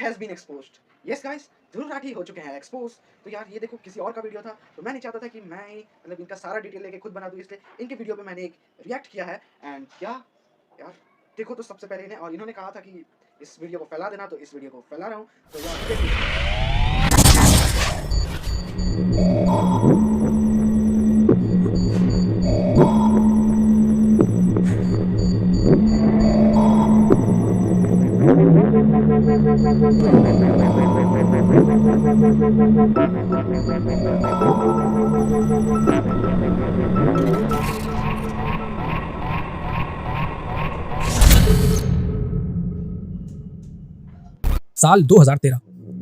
Has been exposed. Yes guys, Dhruv Rathee हो चुके हैं एक्सपोज। तो यार ये देखो किसी और का वीडियो था, तो मैं नहीं चाहता था कि मैं ही मतलब इनका सारा डिटेल लेके खुद बना दूं, इसलिए इनके वीडियो पे मैंने एक रिएक्ट किया है। एंड क्या यार देखो, तो सबसे पहले इन्हें, और इन्होंने कहा था कि इस वीडियो को फैला देना, तो इस वीडियो को फैला रहा हूँ। तो यार देखिए, साल 2013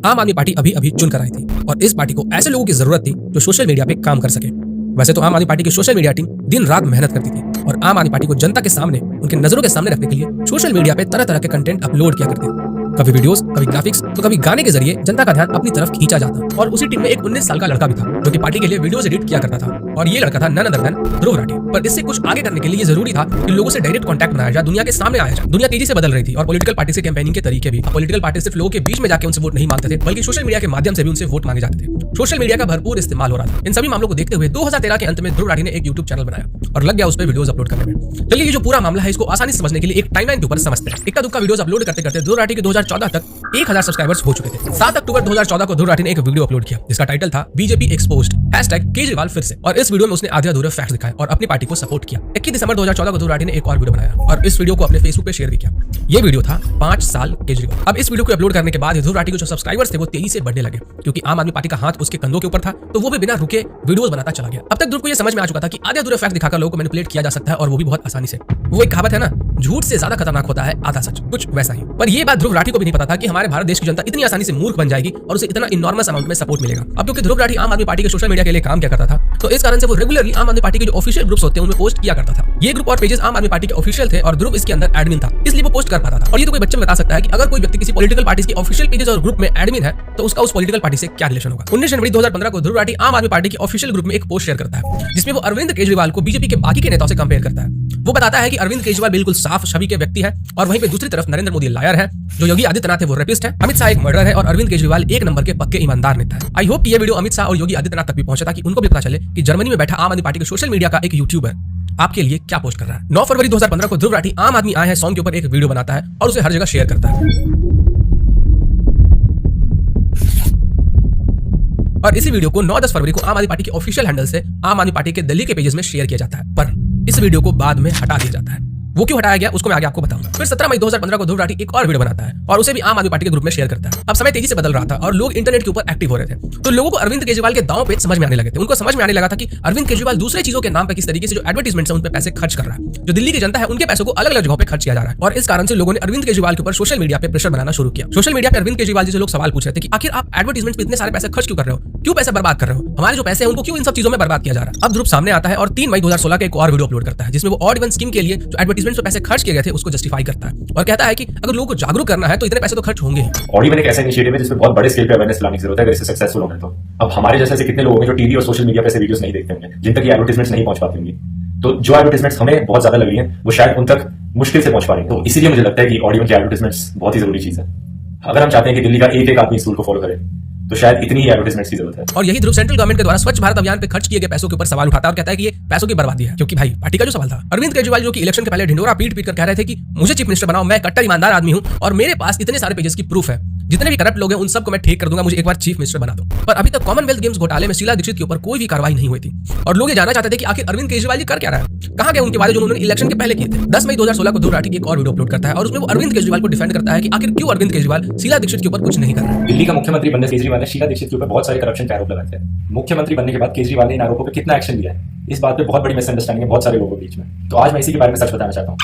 आम आदमी पार्टी अभी अभी चुनकर आई थी और इस पार्टी को ऐसे लोगों की जरूरत थी जो सोशल मीडिया पे काम कर सके। वैसे तो आम आदमी पार्टी की सोशल मीडिया टीम दिन रात मेहनत करती थी और आम आदमी पार्टी को जनता के सामने, उनके नजरों के सामने रखने के लिए सोशल मीडिया पे तरह तरह के कंटेंट अपलोड किया करते। कभी वीडियोस, कभी ग्राफिक्स, तो कभी गाने के जरिए जनता का ध्यान अपनी तरफ खींचा जाता। और उसी टीम में एक 19 साल का लड़का भी था जो कि पार्टी के लिए वीडियोस एडिट किया करता था, और ये लड़का था none other than Dhruv Rathee. पर इससे कुछ आगे करने के लिए जरूरी था कि लोगों से डायरेक्ट कांटेक्ट बनाया जाए, दुनिया के सामने आया जाए। दुनिया तेजी से बदल रही थी और पॉलिटिकल पार्टी से कैंपेनिंग के तरीके भी, पॉलिटिकल पार्टी सिर्फ लोगों के बीच में जाकर उनसे वोट नहीं मांगते थे, बल्कि सोशल मीडिया के माध्यम से भी उनसे वोट मांगे जाते थे। सोशल मीडिया का भरपूर इस्तेमाल हो रहा था। इन सभी मामलों को देखते हुए 2013 के अंत में ध्रुव राठी ने एक यूट्यूब चैनल बनाया और लग गया उस पर वीडियोस अपलोड करने में। चलिए ये जो पूरा मामला है इसको आसानी से समझने के लिए एक टाइमलाइन के ऊपर समझते हैं। इक्का दुक्का वीडियोस अपलोड करते करते ध्रुव राठी के 2014 तक 1000 सब्सक्राइबर्स हो चुके थे। 7 अक्टूबर 2014 को ध्रुव राठी ने एक वीडियो अपलोड किया जिसका टाइटल था बीजेपी एक्सपोज्ड #केजरीवाल फिर से, और इस वीडियो में उसने आधे अधूरे फैक्ट्स दिखाए और अपनी पार्टी को सपोर्ट किया। 21 दिसंबर 2014 को ध्रुव राठी ने एक और वीडियो बनाया और इस वीडियो को अपने फेसबुक पे शेयर भी किया। ये वीडियो था 5 साल केजरीवाल। अब इस वीडियो को अपलोड करने के बाद ध्रुव राठी के जो सब्सक्राइबर्स थे वो तेजी से बढ़ने लगे, क्योंकि आम आदमी पार्टी का हाथ उसके कंधों के ऊपर था, तो वो भी बिना रुके वीडियोस बनाता चला गया। अब तक ध्रुव को ये समझ में आ चुका था कि आधे अधूरे फैक्ट दिखाकर लोगों को मैनिपुलेट किया जा सकता है, और वो भी बहुत आसानी से। वो एक कहावत है ना, झूठ से ज्यादा खतरनाक होता है आधा सच, कुछ वैसा ही। पर ये बात ध्रुव राठी को भी नहीं पता था कि हमारे भारत देश की जनता इतनी आसानी से मूर्ख बन जाएगी और उसे इतना इनॉर्मस अमाउंट में सपोर्ट मिलेगा। अब क्योंकि ध्रुव राठी आम आदमी पार्टी के सोशल मीडिया के लिए काम किया करता था, तो इस कारण से वो रेगुलरली आम आदमी पार्टी के जो ऑफिशियल ग्रुप्स होते हैं उनमें पोस्ट किया करता था। ये ग्रुप और पेजेस आम आदमी पार्टी के ऑफिशियल थे और ध्रुव इसके अंदर एडमिन था, इसलिए वो पोस्ट कर पाता था। और ये तो कोई बच्चा बता सकता है कि अगर कोई व्यक्ति किसी पॉलिटिकल पार्टी के ऑफिशियल पेजेस और ग्रुप में एडमिन है तो उसका उस पॉलिटिकल पार्टी से क्या रिलेशन होगा। 19 जनवरी 2015 को ध्रुव राठी आम आदमी पार्टी के ऑफिशियल ग्रुप में एक पोस्ट शेयर करता है जिसमें वो अरविंद केजरीवाल को बीजेपी के बाकी के नेताओं से कंपेयर करता है। वो बताता है कि अरविंद केजरीवाल बिल्कुल साफ छवि के व्यक्ति है, और वहीं पे दूसरी तरफ नरेंद्र मोदी लायर है, जो योगी आदित्यनाथ है वो रेपिस्ट है, अमित शाह एक मर्डर है, और अरविंद केजरीवाल एक नंबर के पक्के ईमानदार नेता है। आई होप कि ये वीडियो अमित शाह और योगी आदित्यनाथ तक भी पहुंचा ताकि उनको भी पता चले कि जर्मनी में बैठा आम आदमी पार्टी के सोशल मीडिया का एक यूट्यूबर आपके लिए क्या पोस्ट कर रहा है। 9 फरवरी 2015 को ध्रुव राठी आम आदमी आए हैं सॉन्ग के ऊपर एक वीडियो बनाता है और उसे हर जगह शेयर करता है। और इसी वीडियो को 9-10 फरवरी को आम आदमी पार्टी के ऑफिशियल हैंडल से आम आदमी पार्टी के दिल्ली के पेजेस में शेयर किया जाता है, पर इस वीडियो को बाद में हटा दिया जाता है। वो क्यों हटाया गया उसको मैं आगे आपको बताऊंगा। फिर 17 मई 2015 को ध्रुव राठी एक और वीडियो बनाता है और उसे भी आम आदमी पार्टी के ग्रुप में शेयर करता है। अब समय तेजी से बदल रहा था और लोग इंटरनेट के ऊपर एक्टिव हो रहे थे, तो लोगों को अरविंद केजरीवाल के दांव पेच समझ में आने लगे थे। उनको समझ में आने लगा था कि अरविंद केजरीवाल दूसरे चीजों के नाम पर किस तरीके से जो एडवर्टाइजमेंट है उन पर पैसे खर्च कर रहा है, जो दिल्ली की जनता है उनके पैसों को अलग अलग जगहों पर खर्च किया जा रहा है। और इस कारण से लोगों ने अरविंद केजरीवाल के ऊपर सोशल मीडिया पे प्रेशर बनाना शुरू किया। सोशल मीडिया पर अरविंद केजरीवाल जी से लोग सवाल पूछ रहे थे कि आखिर आप एडवर्टाइजमेंट पे इतने सारे पैसे खर्च क्यों कर रहे हो, क्यों पैसे बर्बाद कर रहे हो, हमारे जो पैसे हैं उनको क्यों इन सब चीजों में बर्बाद किया जा रहा है। अब ध्रुव सामने आता है और 3 मई 2016 का एक और वीडियो अपलोड करता है जिसमें वो ऑड इवन स्कीम के लिए जो एडवर्टाइजमेंट पे पैसे खर्च किए गए थे उसको जस्टिफाई करता है और कहता है कि अगर लोगों को जागरूक करना है तो इतने पैसे तो खर्च होंगे ही। ऑड इवन एक ऐसा इनिशिएटिव है जिसमें बहुत बड़े स्केल पे अवेयरनेस लाने की जरूरत है अगर इससे सक्सेसफुल होना है तो। अब हमारे जैसे कितने लोग हैं जो टीवी और सोशल मीडिया पे ऐसे वीडियोस नहीं देखते होंगे, जिन तक ये एडवर्टाइजमेंट्स नहीं पहुंच पाती होंगी, तो जो एडवर्टाइजमेंट्स हमें बहुत ज्यादा लग रही हैं वो शायद उन तक मुश्किल से पहुंच पा रही है। तो इसीलिए मुझे लगता है कि ऑड इवन की एडवर्टाइजमेंट्स बहुत ही जरूरी चीज है। अगर हम चाहते हैं कि दिल्ली का एक एक आदमी इस रूल को फॉलो करे तो शायद इतनी ही एडवर्टाइजमेंट्स की जरूरत है। और यही ध्रुव सेंट्रल गवर्नमेंट के द्वारा स्वच्छ भारत अभियान पे खर्च किए गए पैसों के ऊपर सवाल उठाता है और कहता है कि ये पैसों की बर्बादी है, क्योंकि भाई पार्टी का जो सवाल था। अरविंद केजरीवाल जो कि इलेक्शन के पहले ढिंडोरा पीट पीट कर कह रहे थे कि मुझे चीफ मिनिस्टर बनाओ, मैं कट्टर ईमानदार आदमी हूं और मेरे पास इतने सारे पेजेस की प्रूफ है, जितने भी करप्ट लोग हैं उन सबको मैं ठीक कर दूंगा, मुझे एक बार चीफ मिनिस्टर बना दो। पर अभी तक कॉमनवेल्थ गेम्स घोटाले में शीला दीक्षित के ऊपर कोई भी कार्रवाई नहीं हुई थी और लोग ये जानना चाहते थे कि आखिर अरविंद केजरीवाल जी कर क्या रहा है, कहां गए उनके वादे जो उन्होंने इलेक्शन के पहले किए थे। 10 मई 2016 को ध्रुव राठी एक और वीडियो अपलोड करता है और उसमें वो अरविंद केजरीवाल को डिफेंड करता है कि आखिर क्यों अरविंद केजरीवाल शीला दीक्षित के ऊपर कुछ नहीं कर रहा है। दिल्ली का मुख्यमंत्री बनने से केजरीवाल ने शीला दीक्षित के ऊपर बहुत सारे करप्शन के आरोप लगाए थे। मुख्यमंत्री बनने के बाद केजरीवाल ने इन आरोपों पर कितना एक्शन लिया है, इस बात पे बहुत बड़ी मिसअंडरस्टैंडिंग है बहुत सारे लोगों के बीच में। तो आज मैं इसी के बारे में सच बताना चाहता हूँ।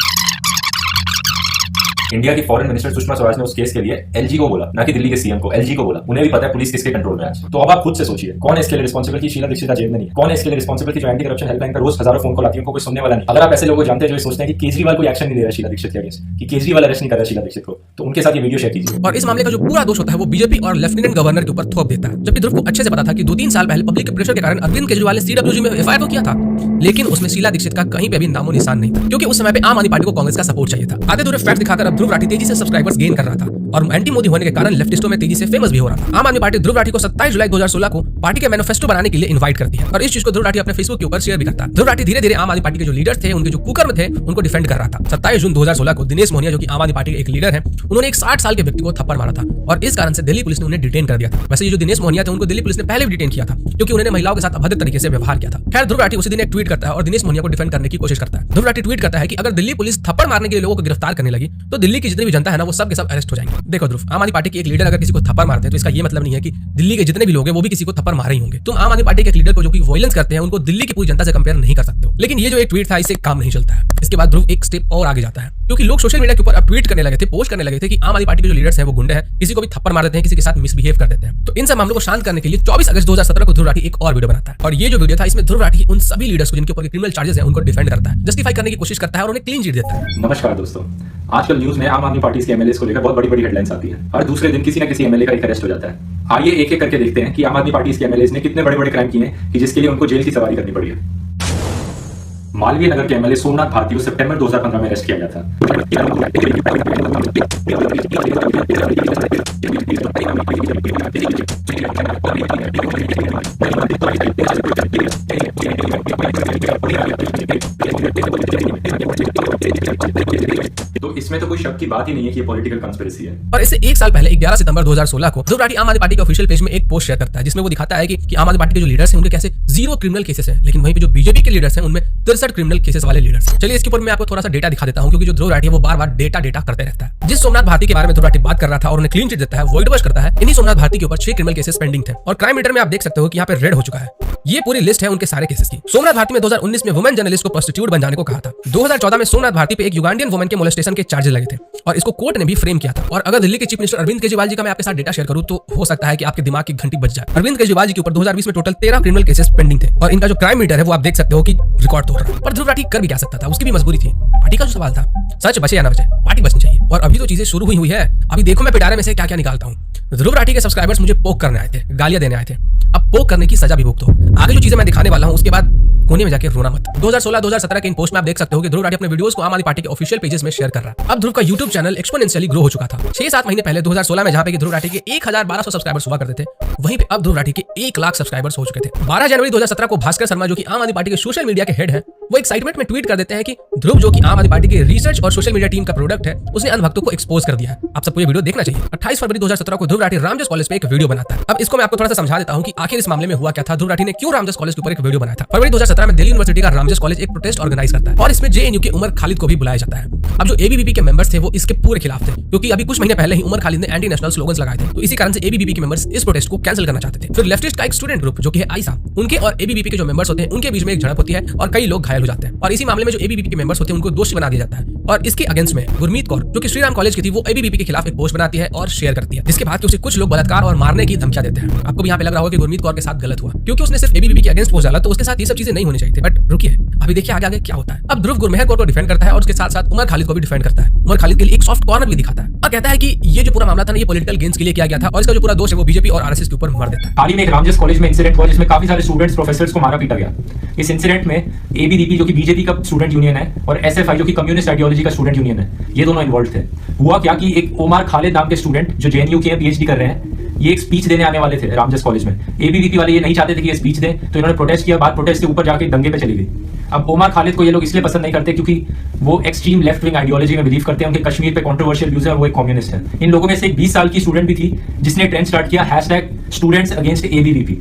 इंडिया की फॉरेन मिनिस्टर सुषमा स्वराज ने उस केस के लिए एलजी को बोला, ना कि दिल्ली के सीएम को, एलजी को बोला। उन्हें भी पता है पुलिस किसके कंट्रोल में है। तो अब आप खुद से सोचिए कौन है इसके लिए रिस्पॉन्सिबल की शीला दीक्षित जेल में नहीं, कौन है इसके लिए रिस्पॉन्सिबल की जो एंटी करप्शन हेल्पलाइन का रोज हजारों फोन कॉल आती है उनको कोई सुनने वाला नहीं। अगर आप ऐसे लोगों जानते हैं जो सोचते हैं कि केजरीवाल कोई एक्शन नहीं ले रहा शीला दीक्षित के अगेंस्ट, कि केजरीवाल अरेस्ट नहीं कर रहा शीला दीक्षित को, तो उनके साथ ये वीडियो शेयर कीजिए। और इस मामले का जो पूरा दोष होता है वो बीजेपी और लेफ्टिनेंट गवर्नर के ऊपर थोप देता है, जबकि ध्रुव को अच्छे से पता था कि 2-3 साल पहले पब्लिक के प्रेशर के कारण अरविंद केजरीवाल ने सीडब्ल्यूजी में एफआईआर तो किया था, लेकिन उसमें शीला दीक्षित का कहीं पे भी नामो निशान नहीं था, क्योंकि उस समय पे आम आदमी पार्टी को कांग्रेस का सपोर्ट चाहिए था। आधे अधूरे फैक्ट दिखाकर अब ध्रुव राठी तेजी से सब्सक्राइबर्स गेन कर रहा था और एंटी मोदी होने के कारण लेफ्टिस्टों में तेजी से फेमस भी हो रहा था। आम आदमी पार्टी ध्रुव राठी को 27 जुलाई 2016 को पार्टी के मैनिफेस्टो बनाने के लिए इनवाइट करती है और इस चीज को ध्रुव राठी अपने फेसबुक के ऊपर शेयर भी करता है। ध्रुव राठी धीरे धीरे आम आदमी पार्टी के जो लीडर्स थे, उनके जो कुकर में थे, उनको डिफेंड कर रहा था। 27 जून 2016 को दिनेश मोहनिया, जो कि आम आदमी पार्टी के एक लीडर है, उन्होंने एक 60 साल के व्यक्ति को थप्पड़ मारा था और इस कारण से दिल्ली पुलिस ने उन्हें डिटेन कर दिया था। वैसे ये जो दिनेश मोहनिया थे, उनको दिल्ली पुलिस ने पहले भी डिटेन किया था क्योंकि उन्होंने महिलाओं के साथ अभद्र तरीके से व्यवहार किया था। खैर, ध्रुव राठी उसी दिन एक ट्वीट करता है और दिनेश मोहनिया को डिफेंड करने की कोशिश करता है। ध्रुव राठी ट्वीट करता है कि अगर दिल्ली पुलिस थप्पड़ मारने के लिए लोगों को गिरफ्तार करने लगी तो दिल्ली की जितनी भी जनता है ना, वो सब के सब अरेस्ट हो जाएंगे। देखो ध्रुव, आम आदमी पार्टी के एक लीडर अगर किसी को थप्पड़ मारते हैं तो इसका ये मतलब नहीं है कि दिल्ली के जितने भी लोग हैं वो भी किसी को थप्पड़ मारे ही होंगे। तुम आम आदमी पार्टी के एक लीडर को जो कि वायलेंस करते हैं, उनको दिल्ली की पूरी जनता से कंपेयर नहीं कर सकते हो। लेकिन ये जो एक ट्वीट था, इससे काम नहीं चलता है। इसके बाद ध्रुव एक स्टेप और आगे जाता है क्योंकि लोग सोशल मीडिया के ऊपर अब ट्वीट करने लगे थे, पोस्ट करने लगे थे कि आम आदमी पार्टी के जो लीडर्स हैं वो गुंडे हैं, किसी को भी थप्पड़ मार देते हैं, किसी के साथ मिसबिहेव कर देते हैं। तो इन सब मामलों को शांत करने के लिए 24 अगस्त 2017 को ध्रुव राठी एक और वीडियो बनाता है और ये जो वीडियो था, इसमें ध्रुव राठी उन सभी लीडर्स को जिनके ऊपर क्रिमिनल चार्जेस हैं, उनको डिफेंड करता है, जस्टिफाई करने की कोशिश करता है और उन्हें क्लीन चिट देता है। नमस्कार दोस्तों, आजकल न्यूज में आम आदमी पार्टी के एमएलए को लेकर बहुत बड़ी बड़ी हेडलाइंस आती है। हर दूसरे दिन किसी न किसी एमएलए का एक अरेस्ट हो जाता है। आइए एक एक करके देखते हैं कि आम आदमी पार्टी के एमएलए ने कितने बड़े बड़े क्राइम किए हैं कि जिसके लिए उनको जेल की सवारी करनी पड़ी है। मालवीय नगर के एमएलए सोमनाथ भारती को सितंबर 2015 में अरेस्ट किया गया था। तो इसमें तो कोई शक की बात ही नहीं है कि ये पॉलिटिकल कंस्पिरेसी है। और इससे एक साल पहले 11 सितंबर 2016 को ध्रुव राठी आम आदमी पार्टी के ऑफिशियल पेज में एक पोस्ट शेयर करता है जिसमें वो दिखाता है कि आम आदमी पार्टी के जो लीडर्स हैं उनके कैसे 0 क्रिमिनल केसेस हैं, लेकिन वहीं पे जो बीजेपी के लीडर्स हैं उनमें 63 क्रिमिनल केसेस वाले लीडर्स हैं। चलिए इसके ऊपर मैं आपको थोड़ा सा डेटा दिखा देता हूं क्योंकि जो ध्रुव राठी है वो बार-बार डेटा करते रहता है। जिस सोमनाथ भारती के बारे में ध्रुव राठी बात कर रहा था और उन्हें क्लीन चिट देता है, वॉइड वॉश करता है, इन्हीं सोमनाथ भारती के ऊपर 6 क्रिमिनल केसेस पेंडिंग थे और क्राइम मीटर में आप देख सकते हो कि यहाँ पे रेड हो चुका है। ये पूरी लिस्ट है उनके सारे केसेस की। सोमनाथ भारती में 2019 में वुमेन जर्नलिस्ट को प्रोस्टिट्यूट बन जाने को कहा था। 2014 में सोमनाथ भारती पे एक युगांडियन वुमेन के मोलेस्टेशन के चार्जेस लगे थे और इसको कोर्ट ने भी फ्रेम किया था। और अगर दिल्ली के चीफ मिनिस्टर अरविंद केजरीवाल जी का मैं आपके साथ डेटा शेयर करूं तो हो सकता है कि आपके दिमाग की घंटी बज जाए। अरविंद केजरीवाल जी के ऊपर 2020 में टोटल 13 क्रिमिनल केसेस पेंडिंग थे और इनका जो क्राइम मीटर है वो आप देख सकते हो कि रिकॉर्ड तोड़ रहा है। पर ध्रुव राठी कर भी क्या सकता था, उसकी भी मजबूरी थी। पार्टी का जो सवाल था, सच बचे या ना बचे, पार्टी बचनी चाहिए। और अभी तो चीजें शुरू हुई है, अभी देखो मैं पिटारे में से क्या क्या निकालता हूँ। ध्रुव राठी के सब्सक्राइबर्स मुझे पोक करने आए थे, गालियां देने आए थे। अब पोक करने की सजा भी भुगतो। आगे जो चीजें मैं दिखाने वाला हूं उसके बाद कोने में जाके रोना मत। 2016-2017 के इन पोस्ट में आप देख सकते हो कि ध्रुव राठी अपने वीडियोस को आम आदमी पार्टी के ऑफिशियल पेजेस में शेयर कर रहा है। अब ध्रुव का YouTube चैनल एक्सपोनेंशियली ग्रो हो चुका था। 6-7 महीने पहले 2016 में जहां पे ध्रुव राठी के 1200 सब्सक्राइबर्स हुआ करते थे, वहीं पे अब ध्रुव राठी के 1 लाख सब्सक्राइबर्स हो चुके थे। 12 जनवरी 2017 को भास्कर शर्मा, जो कि आम आदमी पार्टी के सोशल मीडिया के हेड है, वो एक्साइटमेंट में ट्वीट कर देते हैं कि ध्रुव, जो कि आम आदमी पार्टी के रिसर्च और सोशल मीडिया टीम का प्रोडक्ट है, उसने अंधभक्तों को एक्सपोज कर दिया है। आप सबको ये वीडियो देखना चाहिए। 28 फरवरी 2017 को ध्रुव राठी रामजस कॉलेज पे एक वीडियो बनाता है। अब इसको मैं आपको थोड़ा सा समझा देता हूं कि आखिर इस मामले में हुआ क्या था, ध्रुव राठी ने क्यों रामजस कॉलेज के ऊपर एक वीडियो बनाया था। फरवरी 2017 में दिल्ली यूनिवर्सिटी का रामजस कॉलेज एक प्रोटेस्ट ऑर्गेनाइज करता है और इसमें जेएनयू के उमर खालिद को भी बुलाया जाता है। अब जो एबीवीपी के मेंबर्स थे वो इसके पूरे खिलाफ थे क्योंकि अभी कुछ महीने पहले ही उमर खालिद ने एंटी नेशनल स्लोगन्स लगाए थे। तो इसी कारण से एबीवीपी के मेंबर्स इस प्रोटेस्ट को कैंसिल करना चाहते थे। फिर लेफ्टिस्ट का एक स्टूडेंट ग्रुप जो कि है आयशा, उनके और एबीवीपी के जो मेंबर्स होते हैं उनके बीच में एक झड़प होती है और कई लोग घायल हो जाते हैं। और इसी मामले में जो एबीवीपी के मेंबर्स होते हैं उनको दोषी बना दिया जाता है और इसके अगेंस्ट में गुरमीत कौर, जो कि श्री राम कॉलेज की थी, वो एबीवीपी के खिलाफ एक पोस्ट बनाती है और शेयर करती है, जिसके बाद कि उसे कुछ लोग बलात्कार और मारने की धमकियां देते हैं। आपको भी यहाँ पे लग रहा होगा कि गुरमीत कौर के साथ गलत हुआ क्योंकि उसने सिर्फ एबीवीपी के अगेंस्ट पोस्ट डाला, तो उसके साथ ये सब चीजें नहीं होनी चाहिए थी। बट रुकिए, अभी देखिए आगे क्या होता है। अब ध्रुव गुरमेहर कौर को डिफेंड करता है और उसके साथ साथ उमर खालिद को भी डिफेंड करता है। उमर खालिद के लिए एक सॉफ्ट कॉर्नर भी दिखाता है और कहता है कि ये जो पूरा मामला था ना, ये पॉलिटिकल गेन्स के लिए किया गया था और इसका जो पूरा दोष है वो बीजेपी और आरएसएस के ऊपर मर देता है। हाल ही में एक रामजस कॉलेज में इंसिडेंट हुआ जिसमें काफी सारे स्टूडेंट्स प्रोफेसर्स को मारा पीटा गया। इस इंसिडेंट में एबीवीपी जो कि बीजेपी का स्टूडेंट यूनियन है और एसएफआई जो कि कम्युनिस्ट आइडियोलॉजी का स्टूडेंट यूनियन है, ये दोनों इन्वॉल्व थे। हुआ क्या कि एक उमर खालिद नाम के स्टूडेंट जो जेएनयू के पीएचडी कर रहे हैं, ये एक स्पीच देने आने वाले थे रामजस कॉलेज में। एबीवीपी वाले ये नहीं चाहते थे कि ये स्पीच दें, तो इन्होंने प्रोटेस्ट किया। बाद प्रोटेस्ट के ऊपर जाके दंगे पे चली गई। अब उमर खालिद को ये लोग इसलिए पसंद नहीं करते क्योंकि वो एक्सट्रीम लेफ्ट विंग आइडियोलॉजी में बिलीव करते हैं, उनके कश्मीर पे कंट्रोवर्शियल व्यूज है और वो एक कम्युनिस्ट है। इन लोगों में से एक 20 साल की स्टूडेंट भी थी जिसने ट्रेंड स्टार्ट किया #स्टूडेंट्स अगेंस्ट एबीवीपी।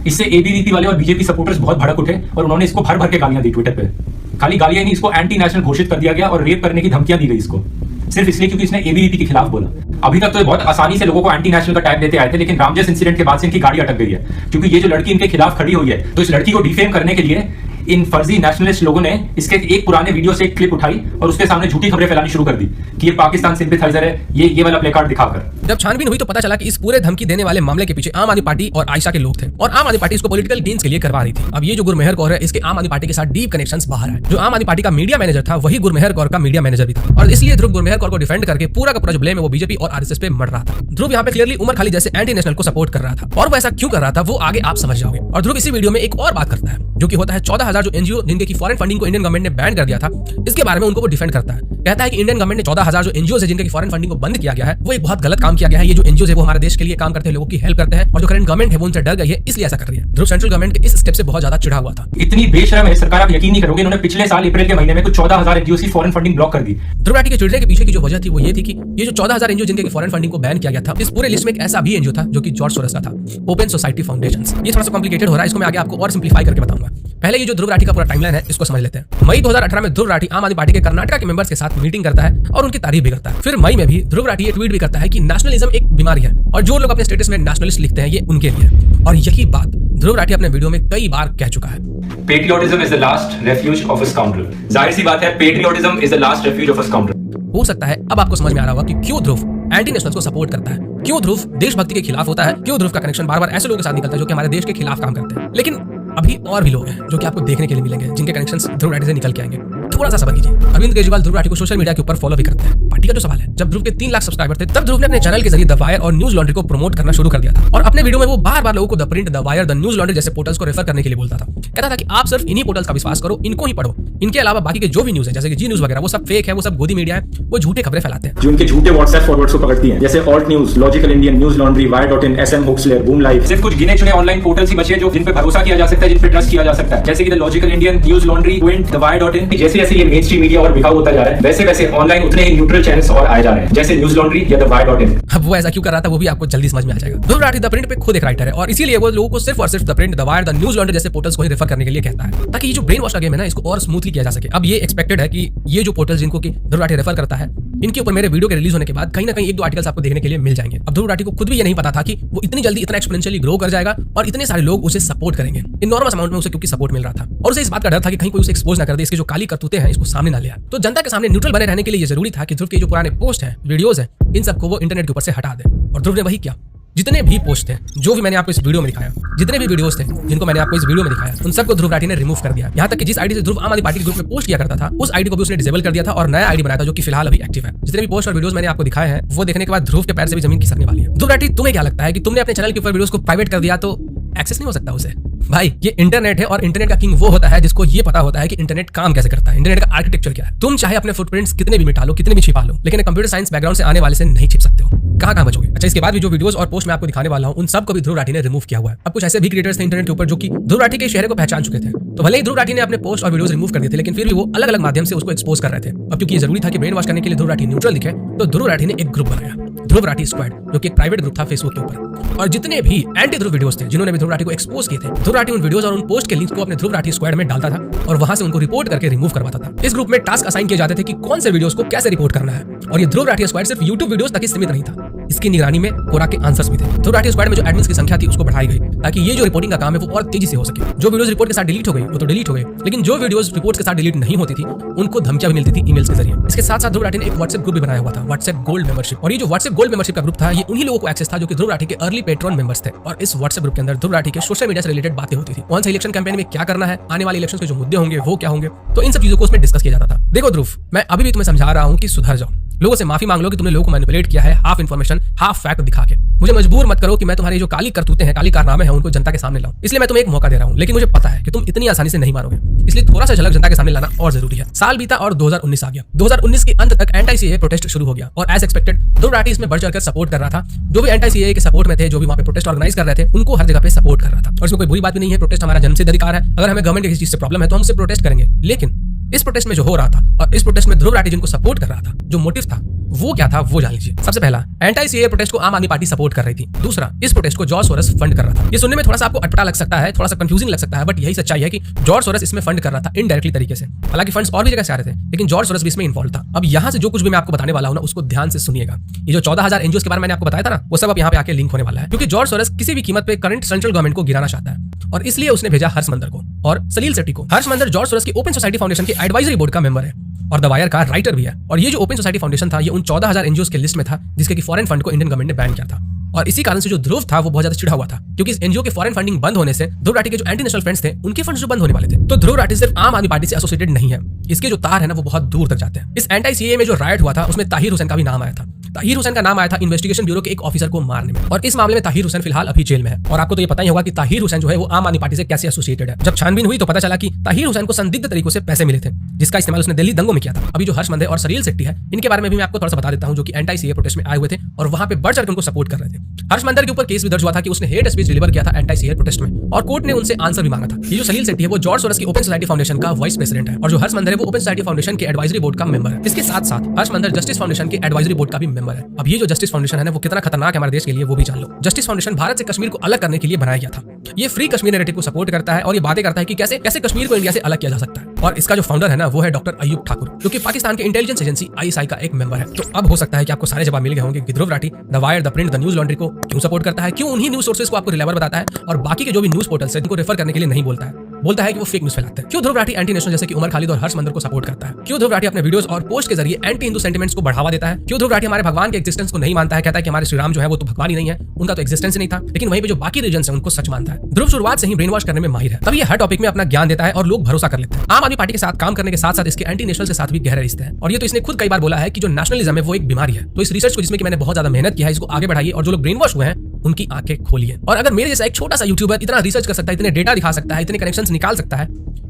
इससे एबीवीपी वाले और बीजेपी सपोर्टर्स बहुत भड़क उठे और उन्होंने इसको भर भर के गालियां दी ट्विटर पे। खाली गालियां नहीं, इसको एंटी नेशनल घोषित कर दिया गया और रेप करने की धमकियां दी गई इसको, सिर्फ इसलिए क्योंकि इसने एबीवीपी के खिलाफ बोला। अभी तक तो बहुत आसानी से लोगों को एंटी नेशनल का टैग देते आए थे, लेकिन रामजस इंसिडेंट के बाद से इनकी गाड़ी अटक गई है क्योंकि ये जो लड़की इनके खिलाफ खड़ी हुई है, तो इस लड़की को डिफेम करने के लिए इन फर्जी नेशनलिस्ट लोगों ने इसके एक पुराने वीडियो से एक क्लिप उठाई और उसके सामने झूठी खबरें फैलानी शुरू कर दी कि ये पाकिस्तान सिंपैथाइजर है, ये वाला प्ले कार्ड दिखाकर। जब छानबीन हुई तो पता चला कि इस पूरे धमकी देने वाले मामले के पीछे आम आदमी पार्टी और आयशा के लोग थे और आम आदमी पार्टी इसको पॉलिटिकल गेन्स के लिए करवा रही थी। अब ये जो गुरमेहर कौर है, इसके आम आदमी पार्टी के साथ डीप कनेक्शंस बाहर है। जो आम आदमी पार्टी का मीडिया मैनेजर था वही गुरमेहर कौर का मीडिया मैनेजर भी था और इसलिए ध्रुव गुरमेहर कौर को डिफेंड करके पूरा का पूरा जो ब्लेम है वो बीजेपी और आरएसएस पे मर रहा था। ध्रुव यहाँ पे क्लियरली उमर खालिद जैसे एंटी नेशनल को सपोर्ट कर रहा था और वो ऐसा क्यों कर रहा था वो आगे आप समझ जाओगे। और ध्रुव इसी वीडियो में एक और बात करता है जो कि होता है 14 14,000 जो एनजीओ जिनके की फॉरेन फंडिंग को इंडियन गवर्नमेंट ने बैन कर दिया था, इसके बारे में उनको वो डिफेंड करता है। कहता है कि इंडियन गवर्नमेंट ने 14,000 जो एनजीओ है जिनके की फॉरेन फंडिंग को बंद किया गया है, वो एक बहुत गलत काम किया गया है। ये जो एनजीओ है वो हमारे देश के लिए काम करते हैं, लोगों की हेल्प करते हैं, और जो करंट गवर्नमेंट है वो उनसे डर गई है, इसलिए ऐसा कर रही है। ध्रुव सेंट्रल गवर्नमेंट के इस स्टेप से बहुत ज्यादा चिढ़ा हुआ था। इतनी बेशरम है सरकार, आप यकीन नहीं करोगे, इन्होंने पिछले साल अप्रैल के महीने में कुछ 14,000 एनजीओ की फॉरेन फंडिंग ब्लॉक कर दी। ध्रुव राठी के चिढ़ने के पीछे की जो वजह थी वो ये थी कि ये जो 14,000 एनजीओ जिनके फॉरेन फंडिंग को बैन किया गया था, इस पूरे लिस्ट में एक ऐसा भी एनजीओ था जो कि जॉर्ज सोरोस का था, ओपन सोसाइटी फाउंडेशन। ये थोड़ा सा कॉम्प्लिकेटेड हो रहा है, इसको मैं आगे आपको और सिंप्लीफाई करके बताऊंगा। पहले ये जो ध्रुव राठी का पूरा टाइमलाइन है इसको समझ लेते हैं। मई 2018 में ध्रुव राठी आम आदमी पार्टी के कर्नाटक के मेंबर्स के साथ मीटिंग करता है और उनकी तारीफ भी करता है। फिर मई में भी ध्रुव राठी ये ट्वीट भी करता है कि नेशनलिज्म एक बीमारी है और जो लोग अपने स्टेटस में नेशनलिस्ट लिखते हैं ये उनके लिए। और यही बात ध्रुव राठी अपने वीडियो में कई बार कह चुका है। Patriotism is the last refuge of a scoundrel. जाहिर सी बात है, patriotism is the last refuge of a scoundrel. हो सकता है अब आपको समझ में आ रहा होगा कि क्यों ध्रुव एंटी नेशनल्स को सपोर्ट करता है, क्यों ध्रुव देशभक्ति के खिलाफ होता है, क्यों ध्रुव का कनेक्शन बार बार ऐसे लोगों के साथ निकलता है जो कि हमारे देश के खिलाफ काम करते हैं। लेकिन अभी और भी लोग हैं जो कि आपको देखने के लिए मिलेंगे जिनके कनेक्शंस ध्रुव राठी से निकल के आएंगे। थोड़ा सा सब्र कीजिए। अरविंद केजरीवाल ध्रुव राठी को सोशल मीडिया के ऊपर फॉलो भी करते हैं। पार्टी का जो सवाल है, जब ध्रुव के 3 लाख सब्सक्राइबर थे तब ध्रुव ने अपने चैनल के जरिए द वायर और न्यूज लॉन्ड्री को प्रमोट करना शुरू कर दिया था और अपने वीडियो में वो बार बार लोगों को the Print, the Wire, the news laundry जैसे पोर्टल्स को रेफर करने के लिए बोलता था। कहता था कि आप सिर्फ इन्हीं पोर्टल्स का विश्वास करो, इनको ही पढ़ो, इनके अलावा बाकी के जो भी न्यूज है जैसे कि जी न्यूज वगैरह वो सब फेक है, वो सब गोदी मीडिया है, वो झूठे खबरें फैलाते हैं। जो उनके झूठे व्हाट्सएप फॉरवर्ड्स को पकड़ती हैं, जैसे Alt News, Logical Indian, Newslaundry, Wire in, SM Hoaxslayer, Boom Live. सिर्फ कुछ गिने चुने ऑनलाइन पोर्टल्स ही बचे जो जिन पे भरोसा किया जा सकता है, जिन पे ट्रस्ट किया जा सकता है, जैसे कि the Logical Indian, Newslaundry, Quint, the Wire in. जैसे जैसे ये मेन स्ट्रीम मीडिया और बिकाऊ होता जा रहा है, वैसे वैसे ऑनलाइन उतने ही न्यूट्रल चैनल्स और आए जा रहे हैं, जैसे न्यूज लॉन्ड्री या द वायर.इन। अब वो ऐसा क्यों कर रहा था वो भी आपको जल्दी समझ में आ जाएगा। ध्रुव राठी द प्रिंट पे खुद एक राइटर है और इसीलिए वो लोगों को सिर्फ और सिर्फ the Print, the Wire, the news laundry जैसे पोर्टल्स को ही रेफर करने के लिए कहता है, ताकि ये जो ब्रेन वॉश का गेम है ना इसको और स्मूथली किया जा सके। अब ये एक्सपेक्टेड है कि ये जो पोर्टल्स जिनको कि ध्रुव राठी रेफर करता है, इनके ऊपर मेरे वीडियो के रिलीज होने के बाद कहीं ना कहीं 1-2 आर्टिकल्स आपको देखने के लिए मिल जाएंगे। अब ध्रुव राठी को खुद भी ये नहीं पता था कि वो इतनी जल्दी इतना एक्सपोनेंशियली ग्रो कर जाएगा और इतने सारे लोग उसे सपोर्ट करेंगे। इनॉर्मस अमाउंट में उसे क्योंकि सपोर्ट मिल रहा था और उसे इस बात का डर था कि कहीं कोई उसे एक्सपोज ना कर दे, इसके जो काली करतूतें हैं इसको सामने ना ले आए। तो जनता के सामने न्यूट्रल बने रहने के लिए ये जरूरी था कि ध्रुव के जो पुराने पोस्ट हैं, वीडियोस हैं, इन सबको वो इंटरनेट के ऊपर से हटा दे। और ध्रुव ने वही किया। जितने भी पोस्ट थे, जो भी मैंने आपको इस वीडियो में दिखाया, जितने भी वीडियोस थे जिनको मैंने आपको इस वीडियो में दिखाया, उन सबको ध्रुव राठी ने रिमूव कर दिया। यहाँ तक कि जिस आईडी से ध्रुव आम आदमी पार्टी के ग्रुप में पोस्ट किया करता था, उस आईडी को भी उसने डिसेबल कर दिया था और नया आईडी बनाया था जो कि फिलहाल अभी एक्टिव है। जितने भी पोस्ट और वीडियोस मैंने आपको दिखाए हैं वो देखने के बाद ध्रुव के पैर से भी जमीन खिसकने वाली है। ध्रुव राठी, तुम्हें क्या लगता है कि तुमने अपने चैनल के ऊपर वीडियोस को प्राइवेट कर दिया तो एक्सेस नहीं हो सकता उसे? भाई ये इंटरनेट है और इंटरनेट का किंग वो होता है जिसको ये पता होता है कि इंटरनेट काम कैसे करता है, इंटरनेट का आर्किटेक्चर क्या है। तुम चाहे अपने फुटप्रिंट्स कितने भी मिटा लो, कितने भी छिपा लो, लेकिन कंप्यूटर साइंस बैकग्राउंड से आने वाले से नहीं छिप सकते हो। कहाँ बचोगे? अच्छा, इसके बाद भी जो वीडियोस और पोस्ट मैं आपको दिखाने वाला हूँ उन सब को भी ध्रुव राठी ने रिमूव किया हुआ है। अब कुछ ऐसे भी क्रिएटर्स थे इंटरनेट के ऊपर जो कि ध्रुव राठी के चेहरे को पहचान चुके थे, तो भले ही ध्रुव राठी ने अपने पोस्ट और वीडियोस रिमूव कर दिए थे, लेकिन फिर भी वो अलग अलग माध्यम से उसको एक्सपोज कर रहे थे। अब क्योंकि ये जरूरी था कि ब्रेन वॉश करने के लिए ध्रुव राठी न्यूट्रल दिखे, तो ध्रुव राठी ने एक ग्रुप बनाया, ध्रुव राठी स्क्वाड, जो कि एक प्राइवेट ग्रुप था फेसबुक के ऊपर। और जितने भी एंटी ध्रुव वीडियोस थे जिन्होंने भी ध्रुव राठी को एक्सपोज किए थे, ध्रुव राठी उन वीडियोस और उन पोस्ट के लिंक्स को अपने ध्रुव राठी स्क्वाड में डालता था और वहां से उनको रिपोर्ट करके रिमूव करवाता था। इस ग्रुप में टास्क असाइन किए जाते थे कि कौन से वीडियोस को कैसे रिपोर्ट करना है। और ये ध्रुव राठी स्क्वाड सिर्फ यूट्यूब वीडियोस तक ही सीमित नहीं था, इसकी निगरानी में कोरा के आंसर्स भी थे। ध्रुव राठी स्क्वाड में जो एडमिन्स की संख्या थी उसको बढ़ाई गई ताकि ये जो रिपोर्टिंग का काम है वो और तेजी से हो सके। जो वीडियोस रिपोर्ट के साथ डिलीट हो गई वो तो डिलीट हो गई, लेकिन जो वीडियोस रिपोर्ट के साथ डिलीट नहीं होती थी उनको धमकियां भी मिलती थी ईमेल्स के जरिए। इसके साथ साथ ध्रुव राठी ने एक व्हाट्सएप ग्रुप भी बनाया हुआ था, व्हाट्सएप गोल्ड मेंबरशिप। और ये जो व्हाट्सएप गोल्ड मेंबरशिप का ग्रुप था ये उन्हीं लोगों को एक्सेस था जो कि ध्रुव राठी के अर्ली पेट्रॉन मेंबर्स थे। और इस व्हाट्सएप ग्रुप के अंदर ध्रुव राठी के सोशल मीडिया से रिलेटेड बातें होती थी, कौन सा इलेक्शन कैंपेन में क्या करना है, आने वाले इलेक्शन के जो मुद्दे होंगे वो क्या होंगे, तो इन सब चीजों को उसमें डिस्कस किया जाता था। देखो ध्रुव, मैं अभी भी तुम्हें समझा रहा हूँ कि सुधर जाओ, लोगों से माफी मांग लो कि तुमने लोगों को मैनिपुलेट किया है हाफ इन्फॉर्मेशन हाफ फैक्ट दिखा के। मुझे मजबूर मत करो कि मैं तुम्हारी जो काली करतूतें हैं, काली कारनामे हैं उनको जनता के सामने लाऊं। इसलिए मैं तुम्हें एक मौका दे रहा हूं, लेकिन मुझे पता है कि तुम इतनी आसानी से नहीं मारोगे, इसलिए थोड़ा सा झलक जनता के सामने लाना और जरूरी है। साल बीता और 2019 आ गया। 2019 के अंत तक एंटी सीएए प्रोटेस्ट शुरू हो गया और एज एक्सपेक्टेड ध्रुव राठी इसमें बढ़ चढ़कर सपोर्ट कर रहा था। जो भी एंटी सीएए के सपोर्ट में थे, जो भी वहां पे प्रोटेस्ट ऑर्गेनाइज कर रहे थे, उनको हर जगह पे सपोर्ट कर रहा था। और इसमें कोई बुरी बात भी नहीं है, प्रोटेस्ट हमारा जन्मसिद्ध अधिकार है। अगर हमें गवर्नमेंट की किसी चीज से प्रॉब्लम है तो हम उससे प्रोटेस्ट करेंगे। लेकिन इस प्रोटेस्ट में जो हो रहा था और इस प्रोटेस्ट में ध्रुव राठी जिनको सपोर्ट कर रहा था, जो मोटिव था वो क्या था वो जान लीजिए। सबसे पहला, एंटी सीएए प्रोटेस्ट को आम आदमी पार्टी सपोर्ट कर रही थी। दूसरा, इस प्रोटेस्ट को जॉर्ज सोरोस फंड कर रहा था। ये सुनने में थोड़ा सा आपको अटपटा लग सकता है, थोड़ा सा कंफ्यूजिंग लग सकता है, बट यही सच्चाई है कि जॉर्ज सोरोस इसमें फंड कर रहा था इनडायरेक्टली तरीके से। हालांकि फंड्स और भी जगह से आ रहे थे, लेकिन जॉर्ज सोरोस भी इसमें इन्वॉल्व था। अब यहाँ से जो कुछ भी मैं आपको बताने वाला हूँ ना उसको ध्यान से सुनिएगा। ये जो 14,000 एनजीओ के बारे में मैंने आपको बताया था ना, वो सब अब यहाँ पे आके लिंक होने वाला है, क्योंकि जॉर्ज सोरोस किसी भी कीमत पे करंट सेंट्रल गवर्नमेंट को गिराना चाहता है और इसलिए उसने भेजा हर्ष मंदर को और सलील सेट्टी को। हर्ष मंदर जॉर्ज सोरोस की ओपन सोसाइटी फाउंडेशन के एडवाइजरी बोर्ड का मेंबर है और द वायर का राइटर भी है। और ये जो ओपन सोसाइटी फाउंडेशन था ये उन 14,000 एनजीओ के लिस्ट में था जिसके की फॉरेन फंड को इंडियन गवर्नमेंट ने बैन किया था। और इसी कारण से जो ध्रुव था वो बहुत ज्यादा चिढ़ा हुआ था, क्योंकि इस एनजीओ के फॉरेन फंडिंग बंद होने से ध्रुव राठी के जो एंटी नेशनल फ्रेंड्स थे उनके फंड्स जो बंद होने वाले थे। तो ध्रुव राठी सिर्फ आम आदमी पार्टी से एसोसिएटेड नहीं है, इसके जो तार है ना वो बहुत दूर तक जाते हैं। इस एंटी सीएए में जो राइट हुआ था उसमें ताहिर हुसैन का भी नाम आया था। ताहिर हुसैन का नाम आया था इन्वेस्टिगेशन ब्यूरो के एक ऑफिसर को मारने में, और इस मामले में ताहिर हुसैन फिलहाल अभी जेल में है। और आपको तो ये पता ही होगा कि ताहिर हुसैन जो है वो आम आदमी पार्टी से कैसे एसोसिएटेड है। जब छानबीन हुई तो पता चला कि ताहिर हुसैन को संदिग्ध तरीकों से पैसे मिले थे, जिसका इस्तेमाल उसने दिल्ली दंगों में किया था। अभी जो हर्ष मंदे और सरील सेट्टी है, इनके बारे में भी मैं आपको थोड़ा सा बता देता हूं, जो कि एंटी सीए प्रोटेस्ट में आए हुए थे और वहां पे बढ़ चढ़कर उनको सपोर्ट कर रहे थे। हर्ष मंदर के ऊपर केस भी दर्ज हुआ था कि उसने हेट स्पीच डिलीवर किया था एंटी सीए प्रोटेस्ट में, और कोर्ट ने उनसे आंसर भी मांगा था। ये जो सलील सेट्टी है वो जॉर्ज सोरोस की ओपन सोसाइटी फाउंडेशन का वाइस प्रेसिडेंट है, और जो हर्ष मंदर है वो ओपन सोसाइटी फाउंडेशन के एडवाइजरी बोर्ड का मेंबर है। इसके साथ साथ हर्ष मंदर जस्टिस फाउंडेशन के एडवाइजरी बोर्ड का भी मेंबर है। अब ये जो जस्टिस फाउंडेशन है ना, वो कितना खतरनाक है हमारे देश के लिए वो भी जान लो। जस्टिस फाउंडेशन भारत से कश्मीर को अलग करने के लिए बनाया गया था। ये फ्री कश्मीर नैरेटिव को सपोर्ट करता है और ये बातें करता है कि कैसे कैसे कश्मीर को इंडिया से अलग किया जा सकता है। और इसका जो फाउंडर है ना, वो है डॉक्टर अयूब ठाकुर, जो कि पाकिस्तान के इंटेलिजेंस एजेंसी आईएसआई का एक मेंबर है। तो अब हो सकता है कि आपको सारे जवाब मिल गए होंगे कि Dhruv Rathee the Wire, the Print, the Newslaundry को क्यों सपोर्ट करता है, क्यों उन्हीं न्यूज सोर्सेज को आपको रिलायबल बताता है और बाकी के जो भी न्यूज पोर्टल्स है जिनको रेफर करने के लिए नहीं बोलता है कि वो फेक न्यूज फैलाते हैं। क्यों ध्रुव राठी एंटी नेशनल जैसे कि उमर खालिद और हर्ष मंदर को सपोर्ट करता है। क्यों ध्रुव राठी अपने वीडियोस और पोस्ट के जरिए एंटी हिंदू सेंटिमेंट्स को बढ़ावा देता है। क्यों ध्रुव राठी हमारे भगवान के एक्जिस्टेंस को नहीं मानता है, कहता है कि हमारे श्री राम जो है वो तो भगवान ही नहीं है, उनका तो एक्जिस्टेंस ही नहीं था। लेकिन वहीं पे जो बाकी रीजन्स है उनको सच मानता है। ध्रुव शुरुआत से ही ब्रेन वॉश करने में माहिर है, तभी ये हर टॉपिक में अपना ज्ञान देता है और लोग भरोसा कर लेते हैं। आम आदमी पार्टी के साथ काम करने के साथ साथ इसके एंटी नेशनल के साथ भी गहरे रिश्ते हैं, और ये तो इसने खुद कई बार बोला है कि जो नेशनलिज्म है वो एक बीमारी है। तो इस रिसर्च को, जिसमें कि मैंने बहुत ज्यादा मेहनत किया है, इसको आगे बढ़ाइए और जो लोग ब्रेन वॉश हुए हैं उनकी आंखें खोलिए। और अगर मेरे जैसा एक छोटा सा यूट्यूबर इतना रिसर्च कर सकता है, इतने डेटा दिखा सकता है, इतने कनेक्शंस निकाल सकता है,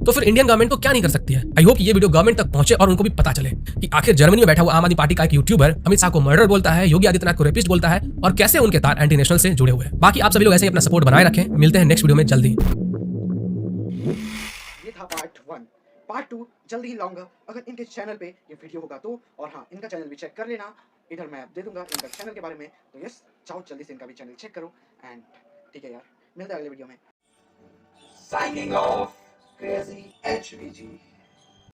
तो फिर इंडियन गवर्नमेंट को क्या नहीं कर सकती है। आई होप ये वीडियो गवर्नमेंट तक पहुंचे और उनको भी पता चले कि आखिर जर्मनी में बैठा हुआ आम आदमी पार्टी का एक यूट्यूबर अमित शाह को मर्डर बोलता है, योगी आदित्यनाथ को रेपिस्ट बोलता है, और कैसे उनके तार एंटी नेशनल से जुड़े हुए हैं। बाकी आप सभी लोग ऐसे ही अपना सपोर्ट बनाए रखें। मिलते हैं नेक्स्ट वीडियो में जल्दी। ये था पार्ट 1। पार्ट 2 जल्दी ही लाऊंगा अगर इनके चैनल पे ये वीडियो होगा तो। और हाँ, इनका चैनल भी चेक कर लेना, इधर मैं दे दूंगा इनका चैनल के बारे में। तो यस, जाओ जल्दी से इनका भी चैनल चेक करो। एंड ठीक है यार, मिलते हैं अगले वीडियो में। Signing off crazy HVG।